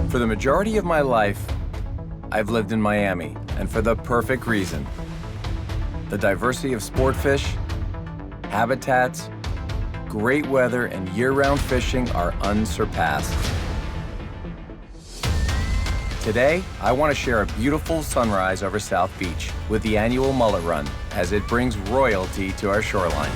For the majority of my life, I've lived in Miami, and for the perfect reason. The diversity of sport fish, habitats, great weather, and year-round fishing are unsurpassed. Today, I want to share a beautiful sunrise over South Beach with the annual Mullet Run, as it brings royalty to our shoreline.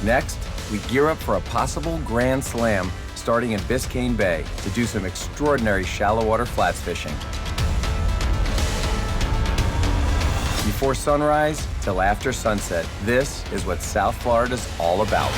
Next, we gear up for a possible grand slam starting in Biscayne Bay to do some extraordinary shallow water flats fishing. Before sunrise till after sunset, this is what South Florida's all about.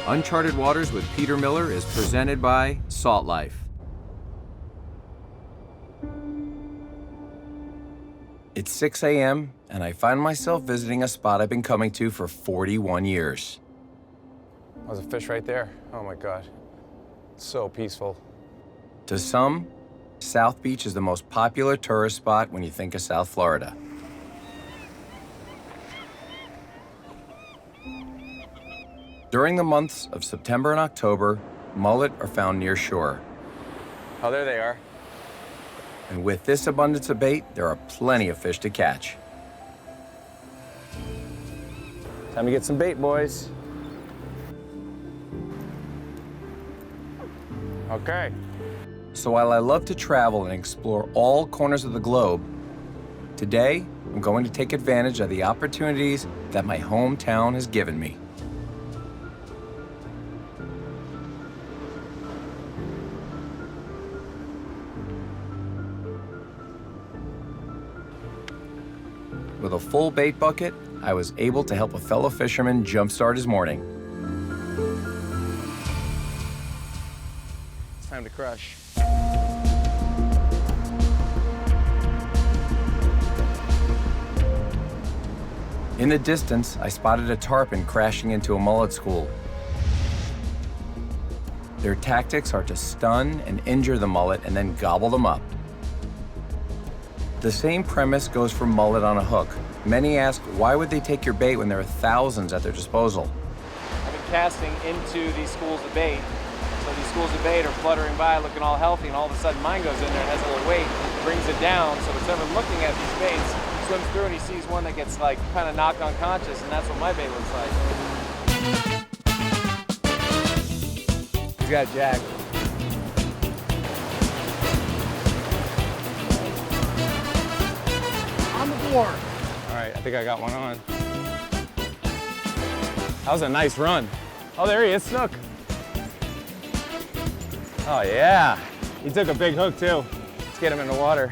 Uncharted Waters with Peter Miller is presented by Salt Life. It's 6 a.m. and I find myself visiting a spot I've been coming to for 41 years. There's a fish right there. Oh my God. So peaceful. To some, South Beach is the most popular tourist spot when you think of South Florida. During the months of September and October, mullet are found near shore. Oh, there they are. And with this abundance of bait, there are plenty of fish to catch. Time to get some bait, boys. Okay. So while I love to travel and explore all corners of the globe, today I'm going to take advantage of the opportunities that my hometown has given me. With a full bait bucket, I was able to help a fellow fisherman jumpstart his morning. It's time to crush. In the distance, I spotted a tarpon crashing into a mullet school. Their tactics are to stun and injure the mullet and then gobble them up. The same premise goes for mullet on a hook. Many ask, why would they take your bait when there are thousands at their disposal? I've been casting into these schools of bait. So these schools of bait are fluttering by, looking all healthy, and all of a sudden mine goes in there and has a little weight, brings it down. So whoever looking at these baits swims through and he sees one that gets like kind of knocked unconscious, and that's what my bait looks like. He's got a jack. All right, I think I got one on. That was a nice run. Oh, there he is, snook. Oh yeah, he took a big hook too. Let's get him in the water.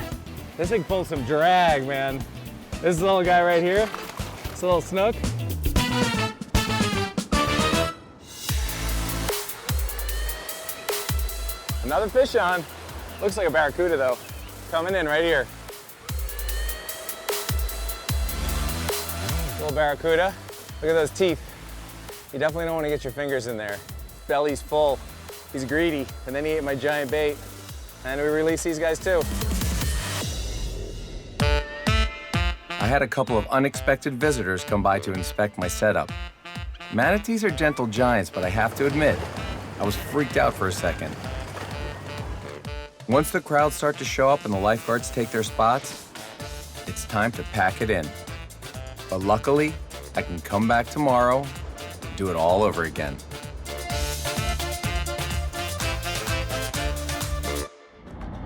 This thing pulls some drag, man. This little guy right here, this little snook. Another fish on. Looks like a barracuda though. Coming in right here. Little barracuda. Look at those teeth. You definitely don't want to get your fingers in there. Belly's full. He's greedy. And then he ate my giant bait. And we release these guys too. I had a couple of unexpected visitors come by to inspect my setup. Manatees are gentle giants, but I have to admit, I was freaked out for a second. Once the crowds start to show up and the lifeguards take their spots, it's time to pack it in. But luckily, I can come back tomorrow and do it all over again.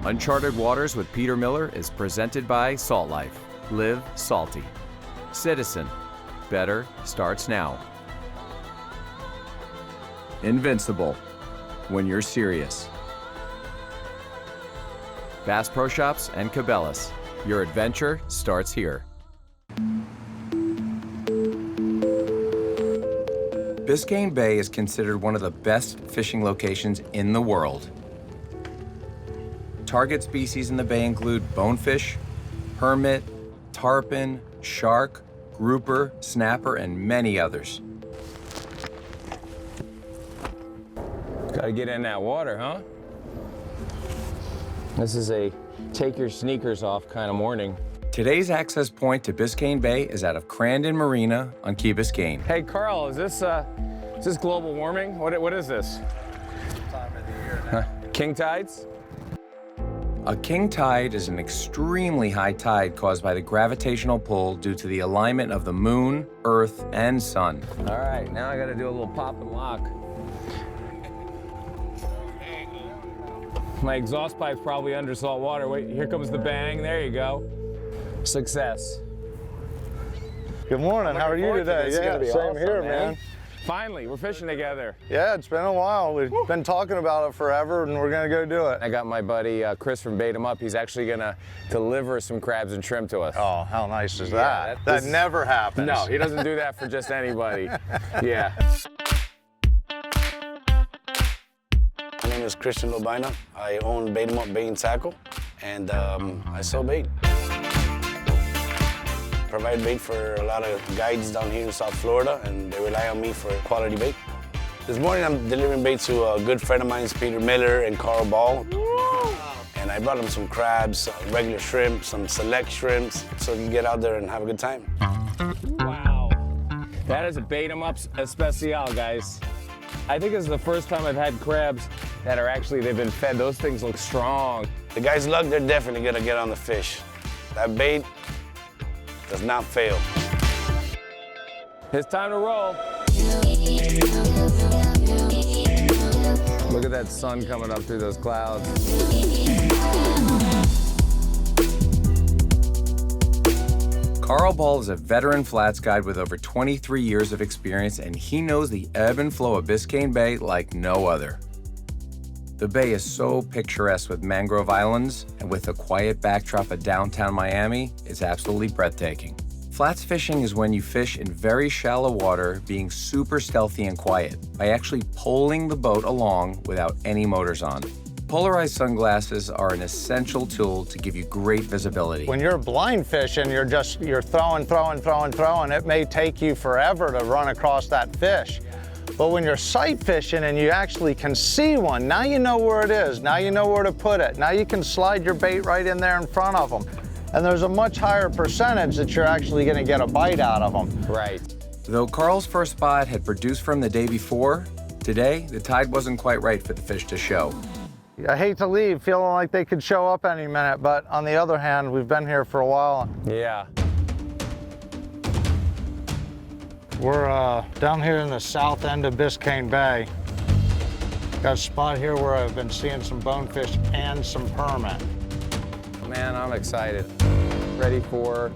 Uncharted Waters with Peter Miller is presented by Salt Life. Live salty. Citizen. Better starts now. Invincible. When you're serious. Bass Pro Shops and Cabela's. Your adventure starts here. Biscayne Bay is considered one of the best fishing locations in the world. Target species in the bay include bonefish, hermit, tarpon, shark, grouper, snapper, and many others. Gotta get in that water, huh? This is a take your sneakers off kind of morning. Today's access point to Biscayne Bay is out of Crandon Marina on Key Biscayne. Hey, Carl, is this global warming? What is this? Time of the year now. King tides? A king tide is an extremely high tide caused by the gravitational pull due to the alignment of the moon, earth, and sun. All right, now I gotta do a little pop and lock. My exhaust pipe's probably under salt water. Wait, here comes the bang. There you go. Success. Good morning. How are you today? This is gonna be same awesome, here, man. Finally, we're fishing together. Yeah, it's been a while. We've been talking about it forever, and we're gonna go do it. I got my buddy Chris from Bait 'em Up. He's actually gonna deliver some crabs and shrimp to us. Oh, how nice is Yeah, that? this That is- never happens. No, he doesn't do that for just anybody. Yeah. My name is Christian Lobina. I own Bait 'em Up Bait and Tackle, and I sell bait. Provide bait for a lot of guides down here in South Florida, and they rely on me for quality bait. This morning I'm delivering bait to a good friend of mine, Peter Miller and Carl Ball. And I brought them some crabs, regular shrimp, some select shrimps, so you can get out there and have a good time. Wow. That is a Bait 'em Up especial, guys. I think this is the first time I've had crabs that are they've been fed. Those things look strong. The guys' luck, they're definitely gonna get on the fish. That bait does not fail. It's time to roll. Look at that sun coming up through those clouds. Carl Ball is a veteran flats guide with over 23 years of experience, and he knows the ebb and flow of Biscayne Bay like no other. The bay is so picturesque with mangrove islands, and with the quiet backdrop of downtown Miami, it's absolutely breathtaking. Flats fishing is when you fish in very shallow water, being super stealthy and quiet, by actually poling the boat along without any motors on. Polarized sunglasses are an essential tool to give you great visibility. When you're blind fishing, you're throwing. It may take you forever to run across that fish. But when you're sight fishing and you actually can see one, now you know where it is. Now you know where to put it. Now you can slide your bait right in there in front of them. And there's a much higher percentage that you're actually gonna get a bite out of them. Right. Though Carl's first spot had produced from the day before, today the tide wasn't quite right for the fish to show. I hate to leave feeling like they could show up any minute, but on the other hand, we've been here for a while. Yeah. We're down here in the south end of Biscayne Bay. Got a spot here where I've been seeing some bonefish and some permit. Man, I'm excited. Ready for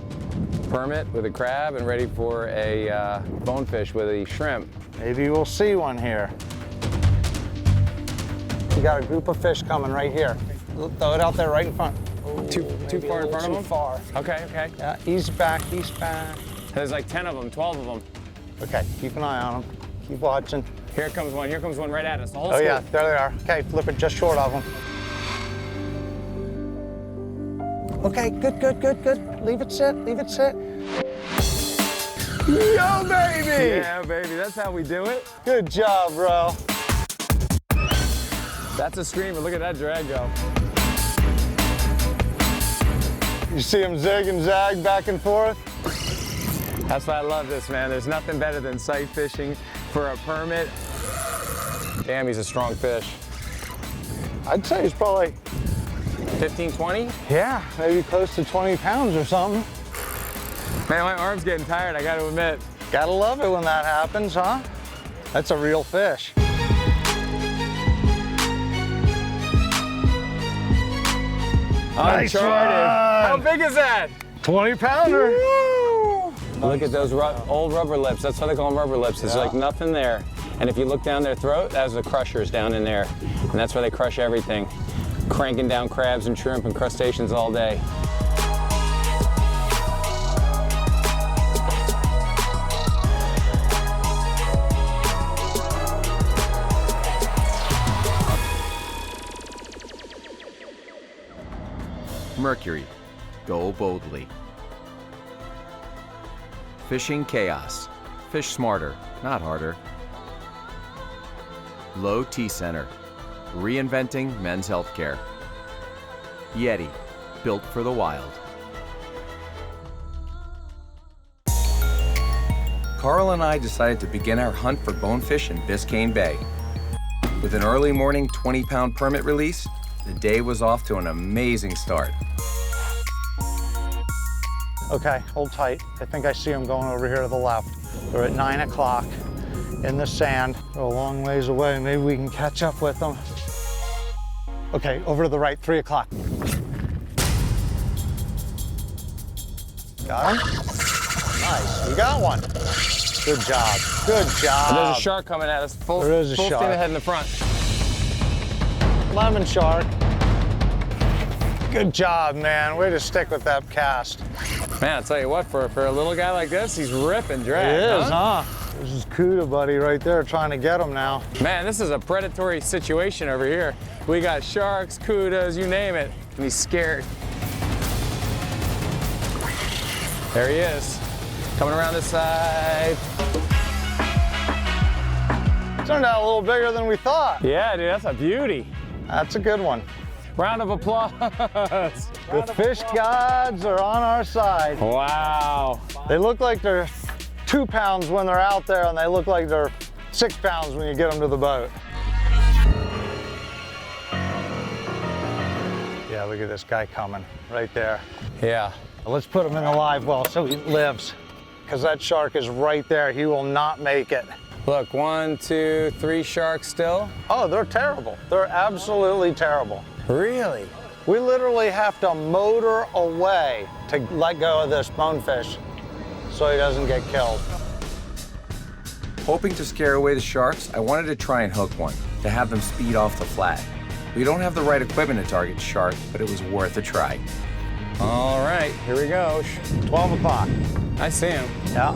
permit with a crab and ready for a bonefish with a shrimp. Maybe we'll see one here. We got a group of fish coming right here. Throw it out there right in front. Too far in front of them? Too far. Okay, okay. Yeah, ease back, ease back. There's like 10 of them, 12 of them. Okay, keep an eye on them. Keep watching. Here comes one right at us. The whole Oh yeah, school. there they are. Okay, flip it just short of them. Okay, good. Leave it sit. Yo, baby! Yeah, baby, that's how we do it. Good job, bro. That's a screamer. Look at that drag go. You see him zig and zag back and forth? That's why I love this, man. There's nothing better than sight fishing for a permit. Damn, he's a strong fish. I'd say he's probably, 15, 20? yeah, maybe close to 20 pounds or something. Man, my arm's getting tired, I gotta admit. Gotta love it when that happens, huh? That's a real fish. Nice Uncharted. How one. big is that? 20 pounder. Look at those old rubber lips. That's why they call them rubber lips. There's like nothing there. And if you look down their throat, that's the crushers down in there. And that's why they crush everything. Cranking down crabs and shrimp and crustaceans all day. Mercury, go boldly. Fishing chaos. Fish smarter, not harder. Low T Center. Reinventing men's healthcare. Yeti, built for the wild. Carl and I decided to begin our hunt for bonefish in Biscayne Bay. With an early morning 20-pound permit release, the day was off to an amazing start. Okay, hold tight. I think I see them going over here to the left. They're at 9 o'clock in the sand. They're a long ways away. Maybe we can catch up with them. Okay, over to the right, 3 o'clock. Got him? Nice, you got one. Good job, good job. There's a shark coming at us, full steam ahead in the front. Lemon shark. Good job, man. Way to stick with that cast. Man, I'll tell you what, for a little guy like this, he's ripping drag. It is, huh? This is Cuda, buddy, right there, trying to get him now. Man, this is a predatory situation over here. We got sharks, cudas, you name it, and he's scared. There he is, coming around this side. Turned out a little bigger than we thought. Yeah, dude, that's a beauty. That's a good one. Round of applause. The fish gods are on our side. Wow. They look like they're 2 pounds when they're out there, and they look like they're 6 pounds when you get them to the boat. Yeah, look at this guy coming right there. Yeah. Let's put him in the live well so he lives, because that shark is right there. He will not make it. Look, 1, 2, 3 sharks still. Oh, they're terrible. They're absolutely terrible. Really? We literally have to motor away to let go of this bonefish so he doesn't get killed. Hoping to scare away the sharks, I wanted to try and hook one, to have them speed off the flat. We don't have the right equipment to target shark, but it was worth a try. All right, here we go. 12 o'clock. I see him. Yeah.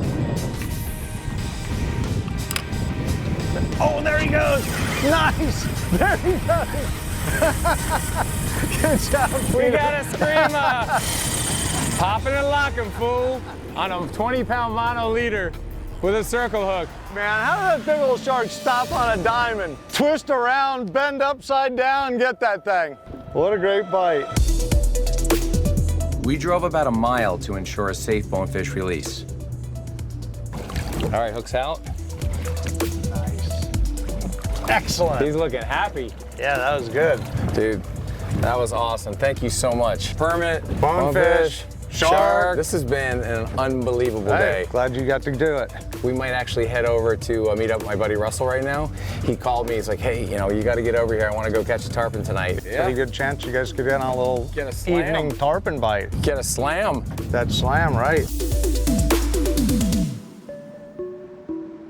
Oh, there he goes. Nice. There he goes. Good job, We got a screamer. Popping and locking, fool, on a 20-pound mono leader with a circle hook. Man, how did that big old shark stop on a diamond? Twist around, bend upside down, get that thing. What a great bite. We drove about a mile to ensure a safe bonefish release. All right, hook's out. Excellent. He's looking happy. Yeah, that was good. Dude, that was awesome. Thank you so much. Permit, Bonefish, shark. This has been an unbelievable Hey, day. glad you got to do it. We might actually head over to meet up with my buddy Russell right now. He called me, he's like, hey, you know, you got to get over here. I want to go catch a tarpon tonight. Pretty good chance you guys could get on a little Get a slam. evening tarpon bite. Get a slam. That slam, right?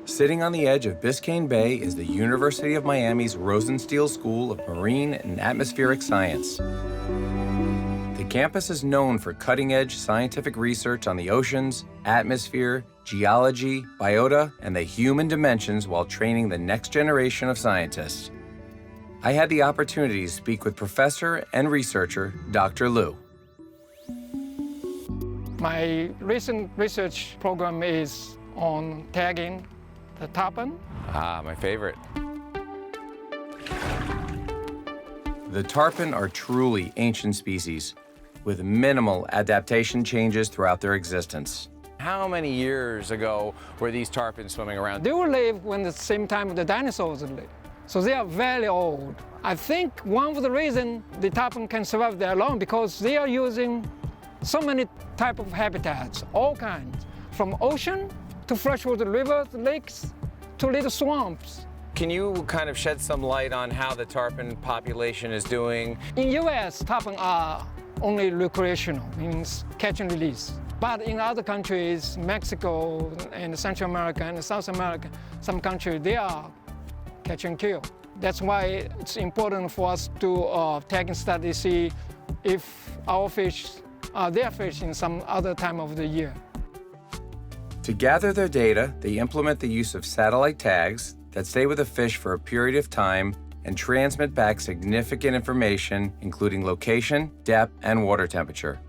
Sitting on the edge of Biscayne Bay is the University of Miami's Rosenstiel School of Marine and Atmospheric Science. The campus is known for cutting-edge scientific research on the oceans, atmosphere, geology, biota, and the human dimensions while training the next generation of scientists. I had the opportunity to speak with professor and researcher Dr. Liu. My recent research program is on tagging the tarpon. Ah, my favorite. The tarpon are truly ancient species, with minimal adaptation changes throughout their existence. How many years ago were these tarpons swimming around? They will live when the same time the dinosaurs live. So they are very old. I think one of the reasons the tarpon can survive that long because they are using so many type of habitats, all kinds, from ocean to freshwater rivers, lakes, to little swamps. Can you kind of shed some light on how the tarpon population is doing? In US, tarpon are only recreational, means catch and release. But in other countries, Mexico and Central America and South America, some countries, they are catch and kill. That's why it's important for us to tag and study, see if our fish are their fish in some other time of the year. To gather their data, they implement the use of satellite tags that stay with a fish for a period of time and transmit back significant information, including location, depth, and water temperature.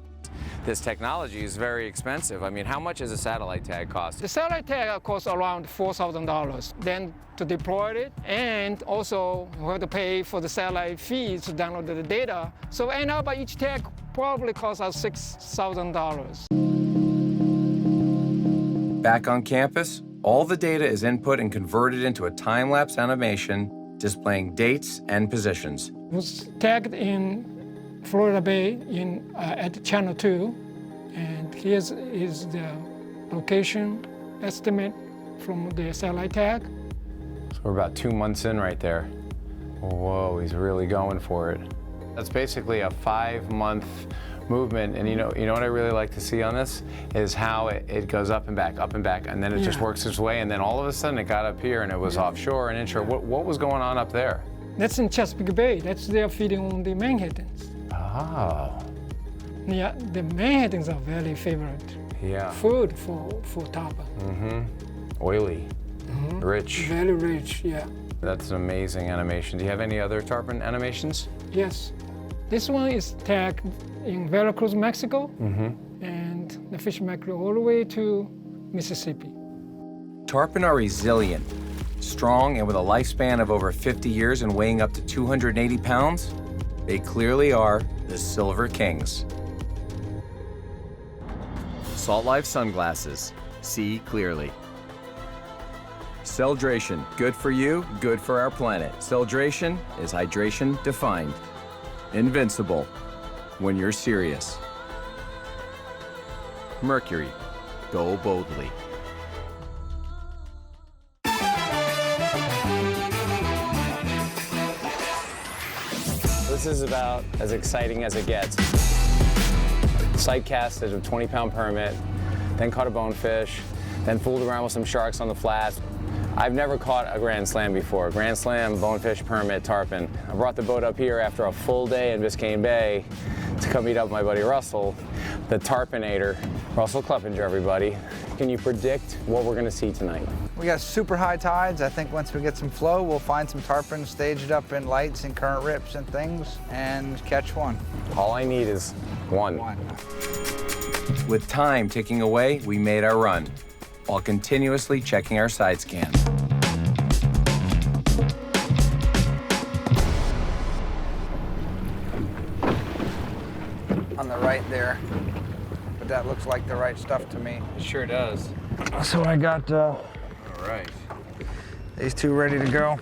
this technology is very expensive. I mean, how much does a satellite tag cost? The satellite tag costs around $4,000. Then to deploy it, and also we have to pay for the satellite fees to download the data. So end up each tag probably costs us $6,000. Back on campus, all the data is input and converted into a time-lapse animation displaying dates and positions. It was tagged in Florida Bay at Channel 2, and here's is the location estimate from the satellite tag. So we're about 2 months in right there. Whoa, he's really going for it. That's basically a 5-month movement, and you know what I really like to see on this is how it goes up and back, and then it just works its way, and then all of a sudden it got up here and it was offshore and inshore. What was going on up there? That's in Chesapeake Bay. That's they're feeding on the Manhattans. Oh. Yeah, the Manhattans are very favorite food for tarpon. Oily, rich. Very rich, yeah. That's an amazing animation. Do you have any other tarpon animations? Yes. This one is tagged in Veracruz, Mexico, and the fish migrate all the way to Mississippi. Tarpon are resilient, strong, and with a lifespan of over 50 years and weighing up to 280 pounds, they clearly are the Silver Kings. Salt Life sunglasses. See clearly. Celdration, good for you, good for our planet. Celdration is hydration defined. Invincible, when you're serious. Mercury, go boldly. This is about as exciting as it gets. Sight casted a 20-pound permit, then caught a bonefish, then fooled around with some sharks on the flats. I've never caught a Grand Slam before. Grand Slam, bonefish, permit, tarpon. I brought the boat up here after a full day in Biscayne Bay to come meet up with my buddy Russell, the tarponator. Russell Kleppinger, everybody. Can you predict what we're gonna see tonight? We got super high tides. I think once we get some flow, we'll find some tarpon staged up in lights and current rips and things and catch one. All I need is one. With time ticking away, we made our run, while continuously checking our side scans. On the right there, but that looks like the right stuff to me. It sure does. So I got All right. these two ready to go.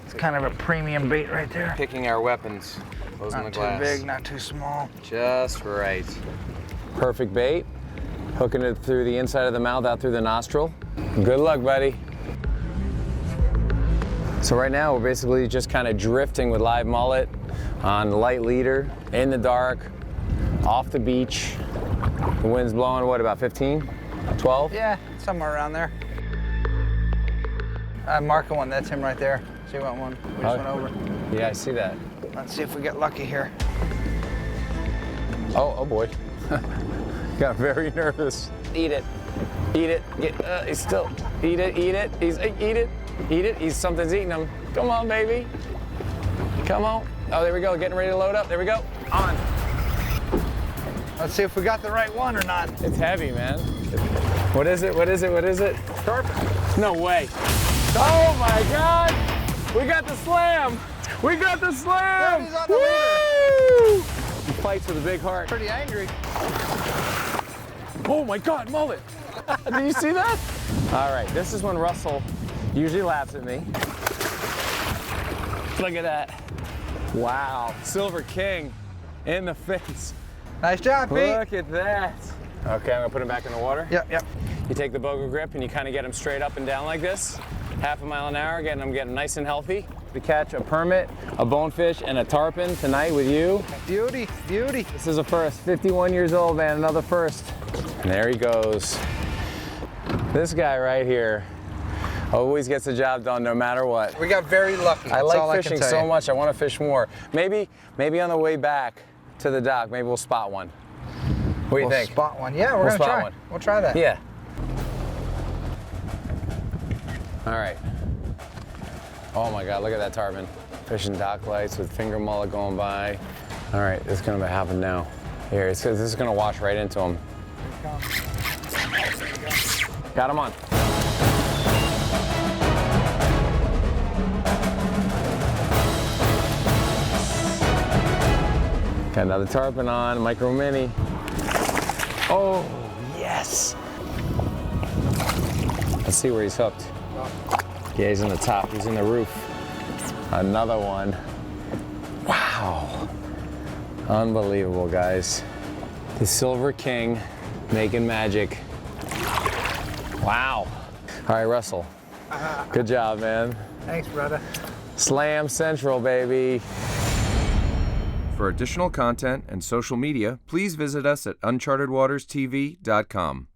It's kind of a premium bait right there. Picking our weapons. Closing the Not glass. too big, not too small. Just right. Perfect bait. Hooking it through the inside of the mouth, out through the nostril. Good luck, buddy. So right now we're basically just kind of drifting with live mullet on light leader, in the dark, off the beach. The wind's blowing, what, about 15, 12? Yeah, somewhere around there. I'm marking one, that's him right there. See what one? We just went over. Yeah, I see that. Let's see if we get lucky here. Oh boy. Got very nervous. Eat it. Eat it. He's still. Eat it. Eat it. Eat it. Eat it. Something's eating him. Come on, baby. Come on. Oh, there we go. Getting ready to load up. There we go. On. Let's see if we got the right one or not. It's heavy, man. What is it? What is it? What is it? Tarpon. No way. Oh my God. We got the slam. We got the slam. He's on the Woo! He fights with a big heart. Pretty angry. Oh my God, mullet! Did you see that? All right, this is when Russell usually laughs at me. Look at that. Wow, Silver King in the face. Nice job, Pete. Look at that. Okay, I'm gonna put him back in the water. Yep. You take the bogo grip and you kind of get him straight up and down like this. 1/2 mile an hour, getting him getting nice and healthy. To catch a permit, a bonefish, and a tarpon tonight with you. Beauty, beauty. This is a first, 51 years old, man, another first. And there he goes. This guy right here always gets the job done no matter what. We got very lucky. I That's all like I can fishing tell so you. much, I want to fish more. Maybe on the way back to the dock, maybe we'll spot one. What do you We'll think? spot one. Yeah, we're We'll gonna spot try. one. We'll try that. Yeah. All right. Oh my God, look at that tarpon. Fishing dock lights with finger mullet going by. All right, it's gonna happen now. Here, this is gonna wash right into him. Got him on. Got another tarpon on, micro mini. Oh, yes. Let's see where he's hooked. Yeah, he's in the top, he's in the roof. Another one. Wow. Unbelievable, guys. The Silver King making magic. Wow. All right, Russell. Good job, man. Thanks, brother. Slam Central, baby. For additional content and social media, please visit us at unchartedwaterstv.com.